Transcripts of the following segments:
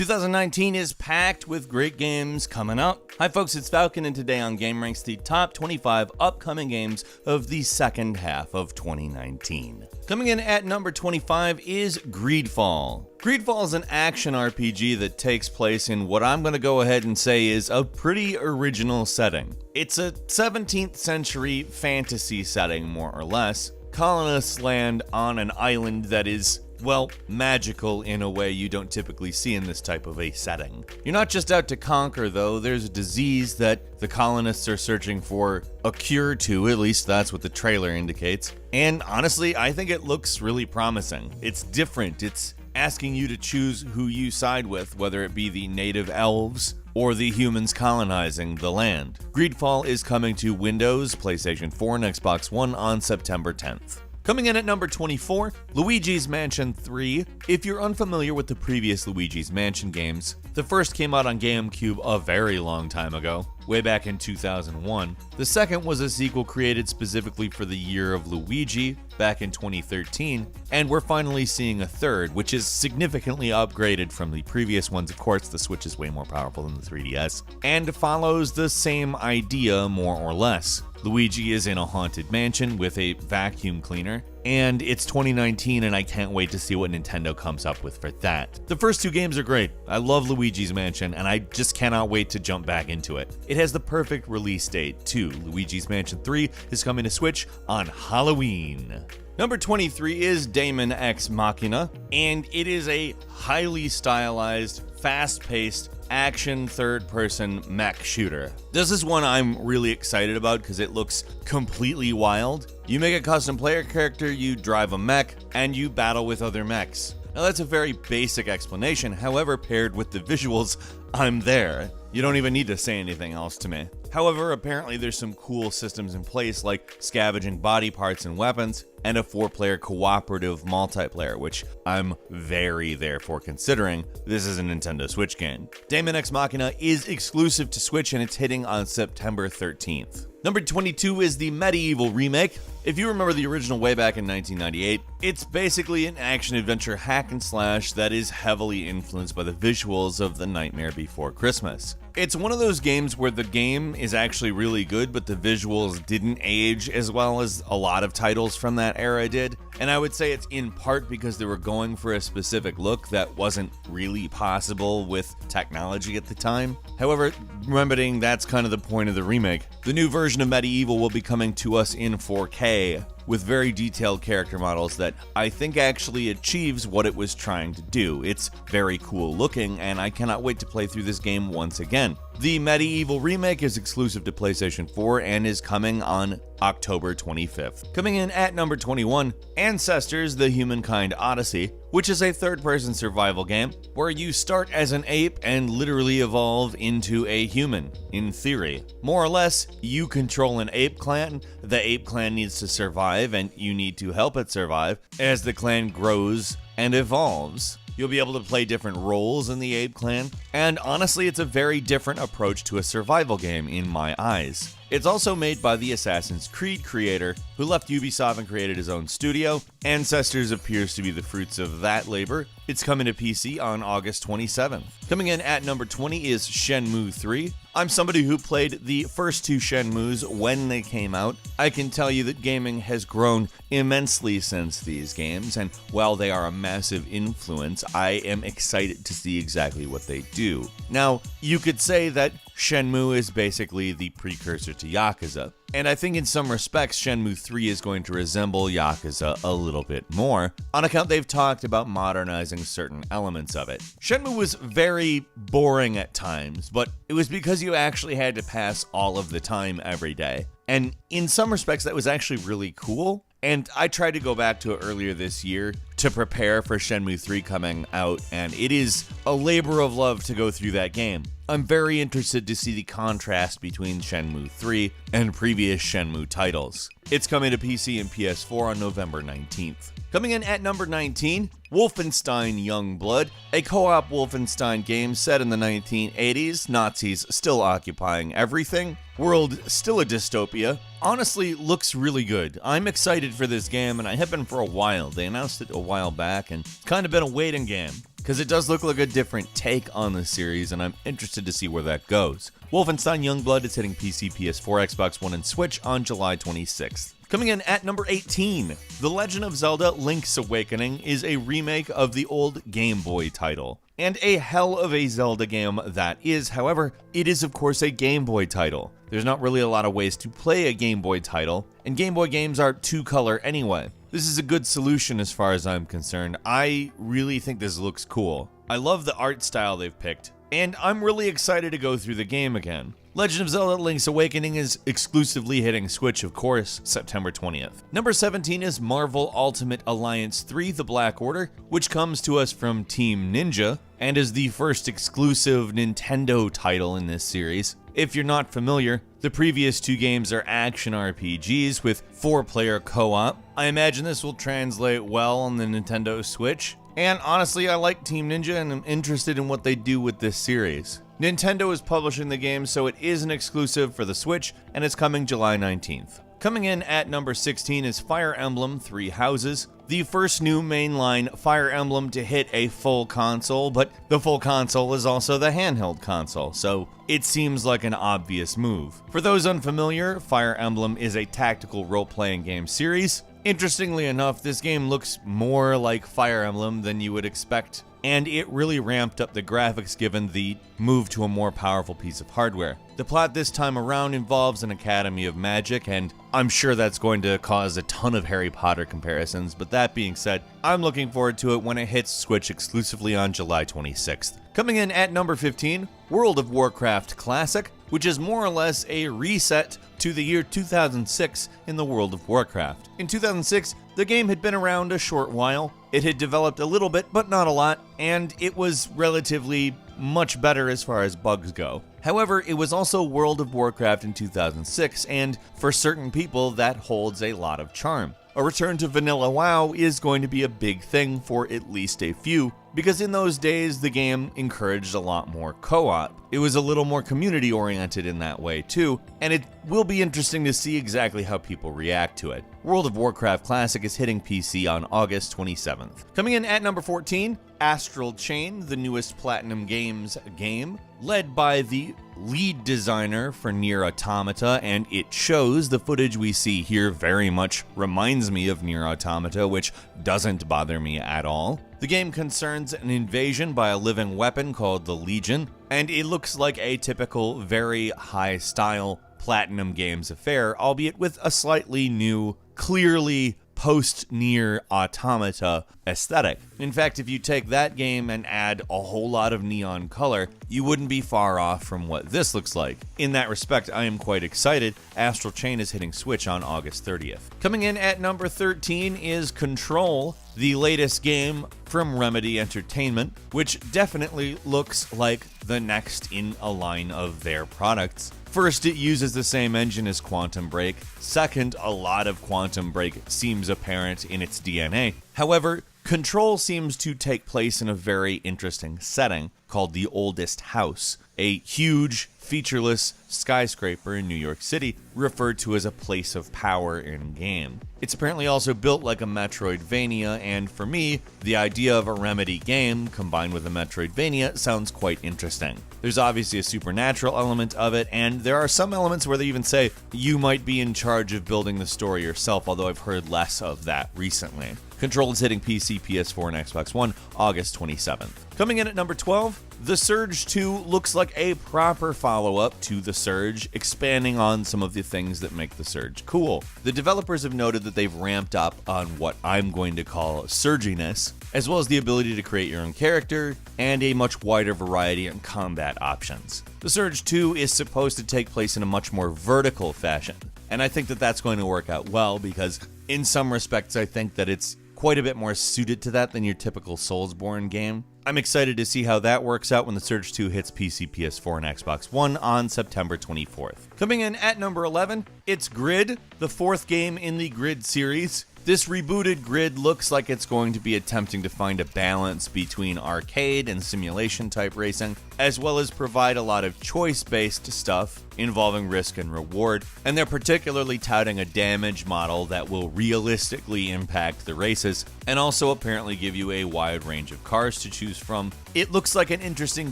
2019 is packed with great games coming out. Hi folks, it's Falcon, and today on GameRanks, the top 25 upcoming games of the second half of 2019. Coming in at number 25 is Greedfall. Greedfall is an action RPG that takes place in what I'm going to go ahead and say is a pretty original setting. It's a 17th century fantasy setting, more or less. Colonists land on an island that is, well, magical in a way you don't typically see in this type of a setting. You're not just out to conquer, though. There's a disease that the colonists are searching for a cure to, at least that's what the trailer indicates. And honestly, I think it looks really promising. It's different. It's asking you to choose who you side with, whether it be the native elves or the humans colonizing the land. Greedfall is coming to Windows, PlayStation 4, and Xbox One on September 10th. Coming in at number 24, Luigis Mansion 3. If you're unfamiliar with the previous Luigi's Mansion games, the first came out on GameCube a very long time ago, way back in 2001. The second was a sequel created specifically for the year of Luigi, back in 2013, and we're finally seeing a third, which is significantly upgraded from the previous ones. Of course, the Switch is way more powerful than the 3DS, and follows the same idea more or less. Luigi is in a haunted mansion with a vacuum cleaner, and it's 2019 and I can't wait to see what Nintendo comes up with for that. The first two games are great. I love Luigi's Mansion and I just cannot wait to jump back into it. It has the perfect release date too. Luigi's Mansion 3 is coming to Switch on Halloween. Number 23 is Daemon Ex Machina, and it is a highly stylized, fast-paced, action third-person mech shooter. This is one I'm really excited about because it looks completely wild. You make a custom player character, you drive a mech, and you battle with other mechs. Now that's a very basic explanation, however, paired with the visuals, I'm there. You don't even need to say anything else to me. However, apparently there's some cool systems in place like scavenging body parts and weapons, and a 4-player cooperative multiplayer, which I'm very there for considering this is a Nintendo Switch game. Daemon Ex Machina is exclusive to Switch and it's hitting on September 13th. Number 22 is the Metis Evil remake. If you remember the original way back in 1998, it's basically an action-adventure hack and slash that is heavily influenced by the visuals of The Nightmare Before Christmas. It's one of those games where the game is actually really good, but the visuals didn't age as well as a lot of titles from that era did. And I would say it's in part because they were going for a specific look that wasn't really possible with technology at the time. However, remembering that's kind of the point of the remake. The new version of Metis Evil will be coming to us in 4K, with very detailed character models that I think actually achieves what it was trying to do. It's very cool looking, and I cannot wait to play through this game once again. The Metis Evil remake is exclusive to PlayStation 4 and is coming on October 25th. Coming in at number 21, Ancestors: The Humankind Odyssey, which is a third-person survival game where you start as an ape and literally evolve into a human, in theory. More or less, you control an ape clan, the ape clan needs to survive, and you need to help it survive as the clan grows and evolves. You'll be able to play different roles in the ape clan, and honestly, it's a very different approach to a survival game in my eyes. It's also made by the Assassin's Creed creator, who left Ubisoft and created his own studio. Ancestors appears to be the fruits of that labor. It's coming to PC on August 27th. Coming in at number 20 is Shenmue III. I'm somebody who played the first two Shenmues when they came out. I can tell you that gaming has grown immensely since these games, and while they are a massive influence, I am excited to see exactly what they do. Now, you could say that Shenmue is basically the precursor to Yakuza, and I think in some respects Shenmue 3 is going to resemble Yakuza a little bit more, on account they've talked about modernizing certain elements of it. Shenmue was very boring at times, but it was because you actually had to pass all of the time every day. And in some respects that was actually really cool. And I tried to go back to it earlier this year to prepare for Shenmue 3 coming out, and it is a labor of love to go through that game. I'm very interested to see the contrast between Shenmue 3 and previous Shenmue titles. It's coming to PC and PS4 on November 19th. Coming in at number 19, Wolfenstein Youngblood, a co-op Wolfenstein game set in the 1980s, Nazis still occupying everything, world still a dystopia. Honestly, looks really good. I'm excited for this game, and I have been for a while. They announced it a while back, and it's kind of been a waiting game. because it does look like a different take on the series, and I'm interested to see where that goes. Wolfenstein Youngblood is hitting PC, PS4, Xbox One, and Switch on July 26th. Coming in at number 18, The Legend of Zelda Link's Awakening is a remake of the old Game Boy title. And a hell of a Zelda game that is. However, it is of course a Game Boy title. There's not really a lot of ways to play a Game Boy title, and Game Boy games are two-color anyway. This is a good solution as far as I'm concerned. I really think this looks cool. I love the art style they've picked, and I'm really excited to go through the game again. Legend of Zelda Link's Awakening is exclusively hitting Switch, of course, September 20th. Number 17 is Marvel Ultimate Alliance 3: The Black Order, which comes to us from Team Ninja, and is the first exclusive Nintendo title in this series. If you're not familiar, the previous two games are action RPGs with 4-player co-op. I imagine this will translate well on the Nintendo Switch, and honestly, I like Team Ninja and I'm interested in what they do with this series. Nintendo is publishing the game, so it is an exclusive for the Switch, and it's coming July 19th. Coming in at number 16 is Fire Emblem Three Houses, the first new mainline Fire Emblem to hit a full console, but the full console is also the handheld console, so it seems like an obvious move. For those unfamiliar, Fire Emblem is a tactical role-playing game series. Interestingly enough, this game looks more like Fire Emblem than you would expect, and it really ramped up the graphics given the move to a more powerful piece of hardware. The plot this time around involves an Academy of Magic, and I'm sure that's going to cause a ton of Harry Potter comparisons, but that being said, I'm looking forward to it when it hits Switch exclusively on July 26th. Coming in at number 15, World of Warcraft Classic, which is more or less a reset to the year 2006 in the World of Warcraft. In 2006, the game had been around a short while. It had developed a little bit, but not a lot, and it was relatively much better as far as bugs go. However, it was also World of Warcraft in 2006, and for certain people, that holds a lot of charm. A return to vanilla WoW is going to be a big thing for at least a few, because in those days the game encouraged a lot more co-op. It was a little more community oriented in that way too, and it will be interesting to see exactly how people react to it. World of Warcraft Classic is hitting PC on August 27th. Coming in at number 14, Astral Chain, the newest Platinum Games game, led by the lead designer for Nier Automata, and it shows. The footage we see here very much reminds me of Nier Automata, which doesn't bother me at all. The game concerns an invasion by a living weapon called the Legion, and it looks like a typical, very high-style Platinum Games affair, albeit with a slightly new, clearly post-Nier Automata aesthetic. In fact, if you take that game and add a whole lot of neon color, you wouldn't be far off from what this looks like. In that respect, I am quite excited. Astral Chain is hitting Switch on August 30th. Coming in at number 13 is Control, the latest game from Remedy Entertainment, which definitely looks like the next in a line of their products. First, it uses the same engine as Quantum Break. Second, a lot of Quantum Break seems apparent in its DNA. However, Control seems to take place in a very interesting setting called the Oldest House, a huge, featureless skyscraper in New York City, referred to as a place of power in-game. It's apparently also built like a Metroidvania, and for me, the idea of a Remedy game combined with a Metroidvania sounds quite interesting. There's obviously a supernatural element of it, and there are some elements where they even say you might be in charge of building the story yourself, although I've heard less of that recently. Control is hitting PC, PS4, and Xbox One August 27th. Coming in at number 12, The Surge 2 looks like a proper follow-up to The Surge, expanding on some of the things that make The Surge cool. The developers have noted that they've ramped up on what I'm going to call surginess, as well as the ability to create your own character, and a much wider variety in combat options. The Surge 2 is supposed to take place in a much more vertical fashion, and I think that that's going to work out well because in some respects I think that it's quite a bit more suited to that than your typical Soulsborne game. I'm excited to see how that works out when The Surge 2 hits PC, PS4, and Xbox One on September 24th. Coming in at number 11, it's Grid, the fourth game in the Grid series. This rebooted Grid looks like it's going to be attempting to find a balance between arcade and simulation type racing, as well as provide a lot of choice-based stuff involving risk and reward, and they're particularly touting a damage model that will realistically impact the races, and also apparently give you a wide range of cars to choose from. It looks like an interesting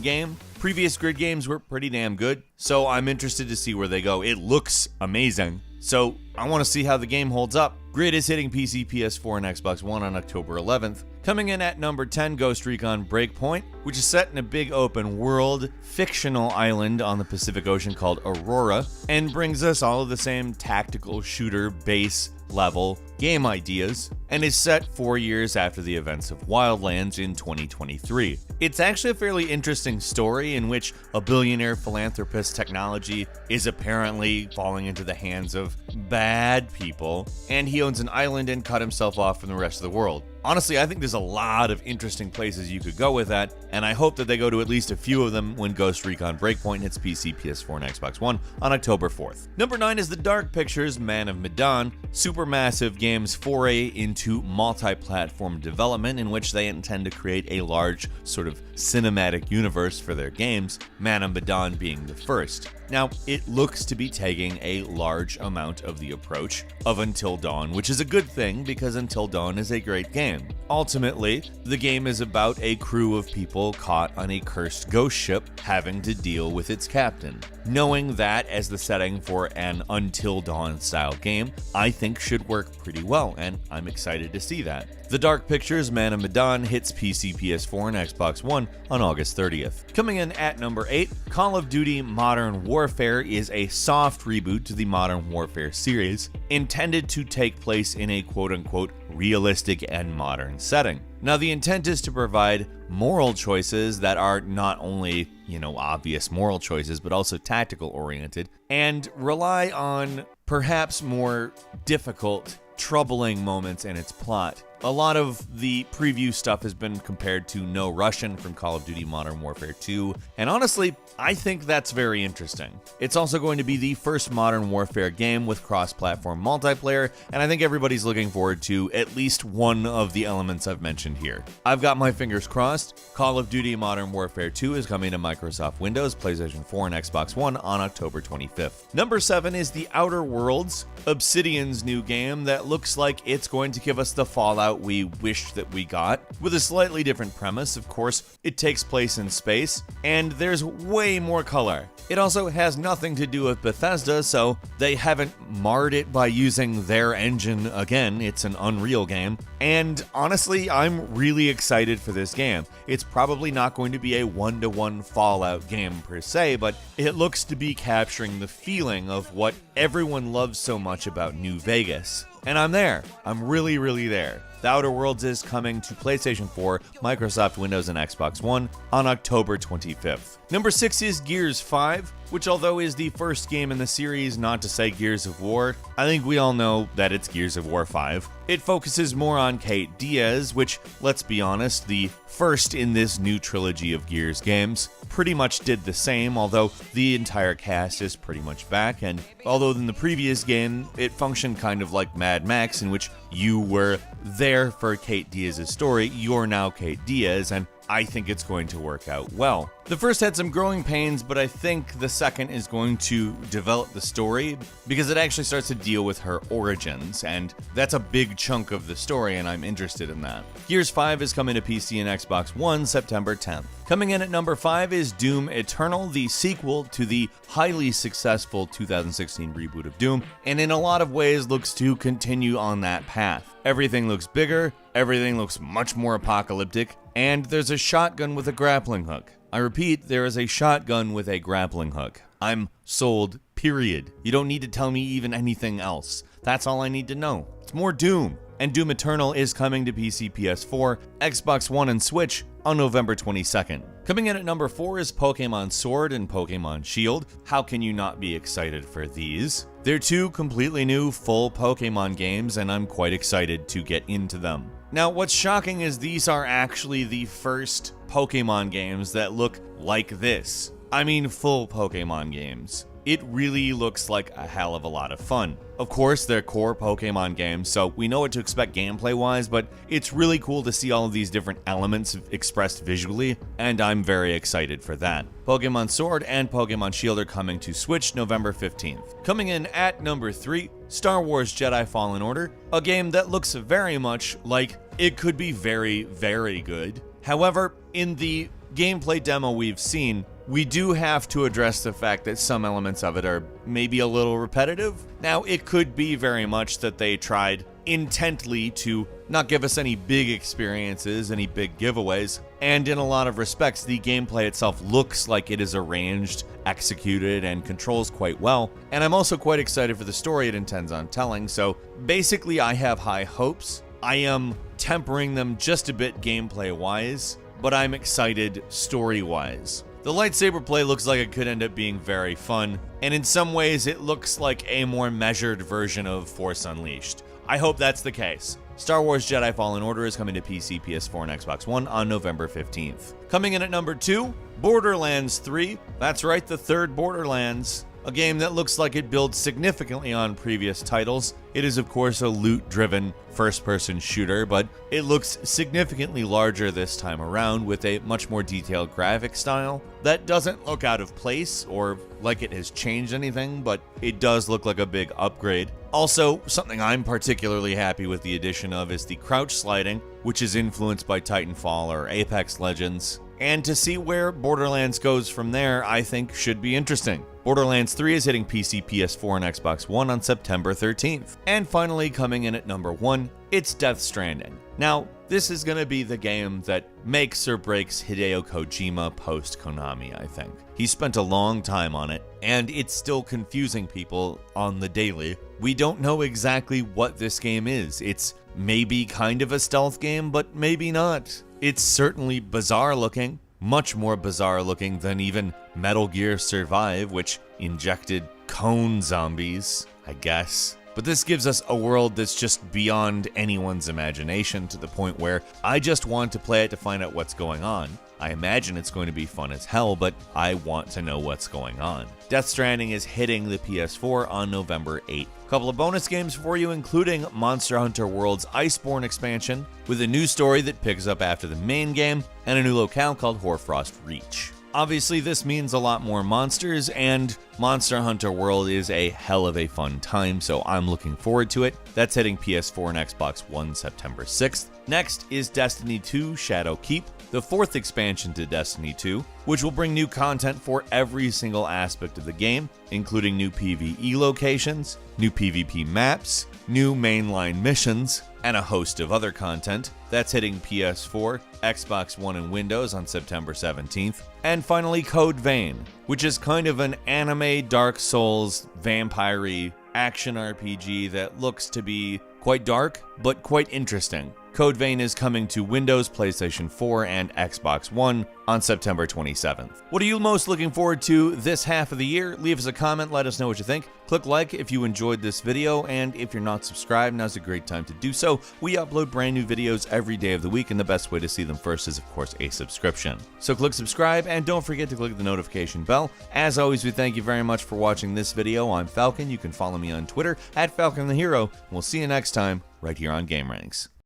game. Previous Grid games were pretty damn good, so I'm interested to see where they go. It looks amazing, so I want to see how the game holds up. Grid is hitting PC, PS4, and Xbox One on October 11th. Coming in at number 10, Ghost Recon Breakpoint, which is set in a big open world, fictional island on the Pacific Ocean called Aurora, and brings us all of the same tactical shooter base level game ideas, and is set 4 years after the events of Wildlands in 2023. It's actually a fairly interesting story in which a billionaire philanthropist technology is apparently falling into the hands of bad people, and he owns an island and cut himself off from the rest of the world. Honestly, I think there's a lot of interesting places you could go with that, and I hope that they go to at least a few of them when Ghost Recon Breakpoint hits PC, PS4, and Xbox One on October 4th. Number 9 is the Dark Pictures Man of Medan, Supermassive Games' foray into multi-platform development in which they intend to create a large sort of cinematic universe for their games, Man of Medan being the first. Now, it looks to be taking a large amount of the approach of Until Dawn, which is a good thing because Until Dawn is a great game. Ultimately, the game is about a crew of people caught on a cursed ghost ship having to deal with its captain. Knowing that as the setting for an Until Dawn style game, I think should work pretty well, and I'm excited to see that. The Dark Pictures Man of Medan hits PC, PS4, and Xbox One on August 30th. Coming in at number 8, Call of Duty Modern Warfare is a soft reboot to the Modern Warfare series, intended to take place in a quote-unquote realistic and modern setting. Now, the intent is to provide moral choices that are not only, obvious moral choices, but also tactical oriented, and rely on perhaps more difficult, troubling moments in its plot. A lot of the preview stuff has been compared to No Russian from Call of Duty Modern Warfare 2, and honestly, I think that's very interesting. It's also going to be the first Modern Warfare game with cross-platform multiplayer, and I think everybody's looking forward to at least one of the elements I've mentioned here. I've got my fingers crossed. Call of Duty Modern Warfare 2 is coming to Microsoft Windows, PlayStation 4, and Xbox One on October 25th. Number 7 is The Outer Worlds, Obsidian's new game that looks like it's going to give us the Fallout we wished that we got, with a slightly different premise. Of course, it takes place in space, and there's way more color. It also has nothing to do with Bethesda, so they haven't marred it by using their engine again. It's an Unreal game, and honestly, I'm really excited for this game. It's probably not going to be a one-to-one Fallout game per se, but it looks to be capturing the feeling of what everyone loves so much about New Vegas. And I'm there. I'm really, really there. The Outer Worlds is coming to PlayStation 4, Microsoft Windows, and Xbox One on October 25th. Number 6 is Gears 5, which although is the first game in the series not to say Gears of War, I think we all know that it's Gears of War 5. It focuses more on Kate Diaz, which, let's be honest, the first in this new trilogy of Gears games, pretty much did the same, although the entire cast is pretty much back, and although in the previous game, it functioned kind of like Mad Max, in which you were there for Kate Diaz's story, you're now Kate Diaz, and I think it's going to work out well. The first had some growing pains, but I think the second is going to develop the story because it actually starts to deal with her origins, and that's a big chunk of the story, and I'm interested in that. Gears 5 is coming to PC and Xbox One September 10th. Coming in at number 5 is Doom Eternal, the sequel to the highly successful 2016 reboot of Doom, and in a lot of ways looks to continue on that path. Everything looks bigger, everything looks much more apocalyptic, and there's a shotgun with a grappling hook. I repeat, there is a shotgun with a grappling hook. I'm sold, period. You don't need to tell me even anything else. That's all I need to know. It's more Doom. And Doom Eternal is coming to PC, PS4, Xbox One, and Switch on November 22nd. Coming in at number 4 is Pokemon Sword and Pokemon Shield. How can you not be excited for these? They're two completely new full Pokemon games, and I'm quite excited to get into them. Now, what's shocking is these are actually the first Pokemon games that look like this. I mean, full Pokemon games. it really looks like a hell of a lot of fun. Of course, they're core Pokemon games, so we know what to expect gameplay-wise, but it's really cool to see all of these different elements expressed visually, and I'm very excited for that. Pokemon Sword and Pokemon Shield are coming to Switch November 15th. Coming in at number 3, Star Wars Jedi Fallen Order, a game that looks very much like it could be very, very good. However, in the gameplay demo we've seen, we do have to address the fact that some elements of it are maybe a little repetitive. Now, it could be very much that they tried intently to not give us any big experiences, any big giveaways, and in a lot of respects, the gameplay itself looks like it is arranged, executed, and controls quite well. And I'm also quite excited for the story it intends on telling, so basically I have high hopes. I am tempering them just a bit gameplay-wise, but I'm excited story-wise. The lightsaber play looks like it could end up being very fun, and in some ways it looks like a more measured version of Force Unleashed. I hope that's the case. Star Wars Jedi Fallen Order is coming to PC, PS4, and Xbox One on November 15th. Coming in at number 2, Borderlands 3. That's right, the third Borderlands. A game that looks like it builds significantly on previous titles. It is, of course, a loot-driven first-person shooter, but it looks significantly larger this time around with a much more detailed graphic style that doesn't look out of place or like it has changed anything, but it does look like a big upgrade. Also, something I'm particularly happy with the addition of is the crouch sliding, which is influenced by Titanfall or Apex Legends. And to see where Borderlands goes from there, I think should be interesting. Borderlands 3 is hitting PC, PS4, and Xbox One on September 13th. And finally, coming in at number 1, it's Death Stranding. Now, this is going to be the game that makes or breaks Hideo Kojima post-Konami, I think. He spent a long time on it, and it's still confusing people on the daily. We don't know exactly what this game is. It's maybe kind of a stealth game, but maybe not. It's certainly bizarre looking, much more bizarre looking than even Metal Gear Survive, which injected cone zombies, I guess. But this gives us a world that's just beyond anyone's imagination, to the point where I just want to play it to find out what's going on. I imagine it's going to be fun as hell, but I want to know what's going on. Death Stranding is hitting the PS4 on November 8th. Couple of bonus games for you, including Monster Hunter World's Iceborne expansion, with a new story that picks up after the main game, and a new locale called Hoarfrost Reach. Obviously, this means a lot more monsters, and Monster Hunter World is a hell of a fun time, so I'm looking forward to it. That's hitting PS4 and Xbox One September 6th. Next is Destiny 2 Shadow Keep, the fourth expansion to Destiny 2, which will bring new content for every single aspect of the game, including new PvE locations, new PvP maps, new mainline missions, and a host of other content. That's hitting PS4, Xbox One, and Windows on September 17th. And finally, Code Vein, which is kind of an anime Dark Souls vampire-y action RPG that looks to be quite dark, but quite interesting. Code Vein is coming to Windows, PlayStation 4, and Xbox One on September 27th. What are you most looking forward to this half of the year? Leave us a comment, let us know what you think. Click like if you enjoyed this video, and if you're not subscribed, now's a great time to do so. We upload brand new videos every day of the week, and the best way to see them first is, of course, a subscription. So click subscribe, and don't forget to click the notification bell. As always, we thank you very much for watching this video. I'm Falcon. You can follow me on Twitter @FalconTheHero. We'll see you next time, right here on GameRanks.